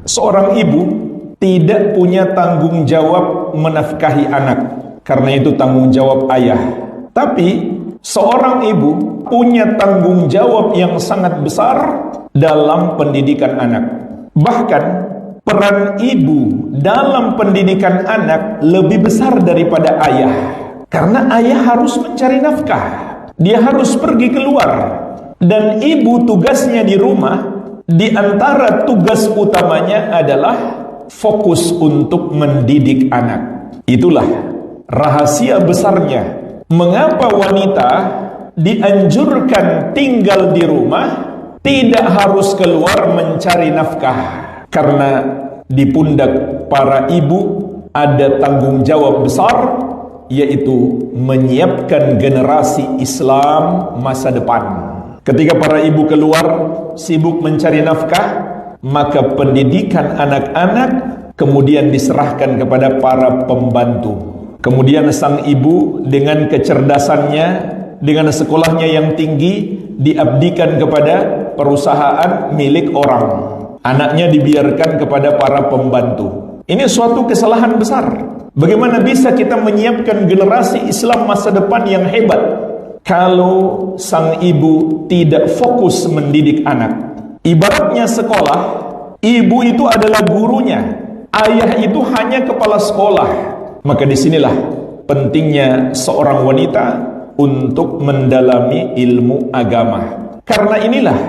Seorang ibu tidak punya tanggung jawab menafkahi anak, karena itu tanggung jawab ayah. Tapi seorang ibu punya tanggung jawab yang sangat besar dalam pendidikan anak. Bahkan peran ibu dalam pendidikan anak lebih besar daripada ayah, karena ayah harus mencari nafkah, dia harus pergi keluar, dan ibu tugasnya di rumah. Di antara tugas utamanya adalah fokus untuk mendidik anak. Itulah rahasia besarnya mengapa wanita dianjurkan tinggal di rumah, tidak harus keluar mencari nafkah. Karena di pundak para ibu ada tanggung jawab besar, yaitu menyiapkan generasi Islam masa depan. Ketika para ibu keluar sibuk mencari nafkah, maka pendidikan anak-anak kemudian diserahkan kepada para pembantu. Kemudian sang ibu dengan kecerdasannya, dengan sekolahnya yang tinggi, diabdikan kepada perusahaan milik orang. Anaknya dibiarkan kepada para pembantu. Ini suatu kesalahan besar. Bagaimana bisa kita menyiapkan generasi Islam masa depan yang hebat kalau sang ibu tidak fokus mendidik anak? Ibaratnya sekolah, ibu itu adalah gurunya, ayah itu hanya kepala sekolah. Maka disinilah pentingnya seorang wanita untuk mendalami ilmu agama. Karena inilah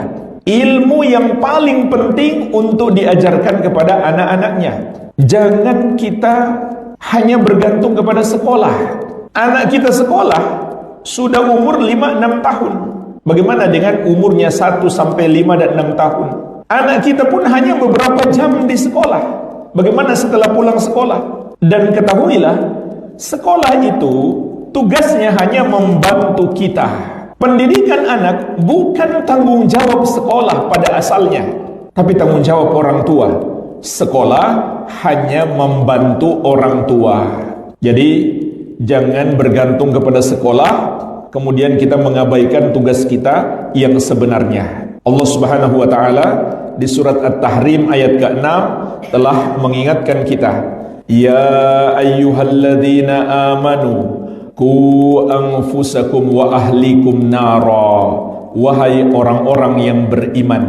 ilmu yang paling penting untuk diajarkan kepada anak-anaknya. Jangan kita hanya bergantung kepada sekolah. Anak kita sekolah sudah umur 5-6 tahun. Bagaimana dengan umurnya 1 sampai 5 dan 6 tahun? Anak kita pun hanya beberapa jam di sekolah. Bagaimana setelah pulang sekolah? Dan ketahuilah, sekolah itu tugasnya hanya membantu kita. Pendidikan anak bukan tanggung jawab sekolah pada asalnya, tapi tanggung jawab orang tua. Sekolah hanya membantu orang tua. Jadi jangan bergantung kepada sekolah, kemudian kita mengabaikan tugas kita yang sebenarnya. Allah Subhanahu wa taala di surat At-Tahrim ayat ke-6 telah mengingatkan kita, ya ayyuhalladzina amanu qu anfusakum wa ahlikum nara. Wahai orang-orang yang beriman,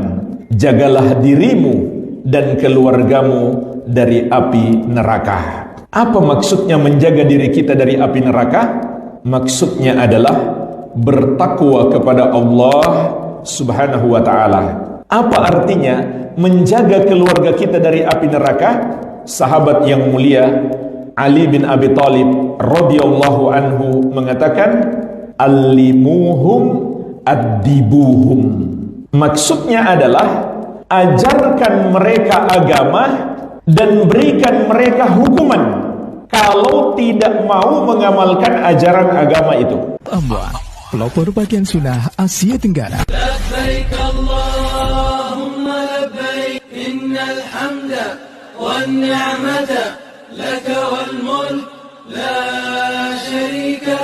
jagalah dirimu dan keluargamu dari api neraka. Apa maksudnya menjaga diri kita dari api neraka? Maksudnya adalah bertakwa kepada Allah Subhanahu wa ta'ala. Apa artinya menjaga keluarga kita dari api neraka? Sahabat yang mulia Ali bin Abi Thalib radhiyallahu anhu mengatakan, allimuhum addibuhum. Maksudnya adalah ajarkan mereka agama dan berikan mereka hukuman kalau tidak mau mengamalkan ajaran agama itu. Amwal, pelopor bagian sunnah Asia Tenggara. Labbaik Allahumma labbaik, innal hamda wan ni'mata laka wal mulk la syarika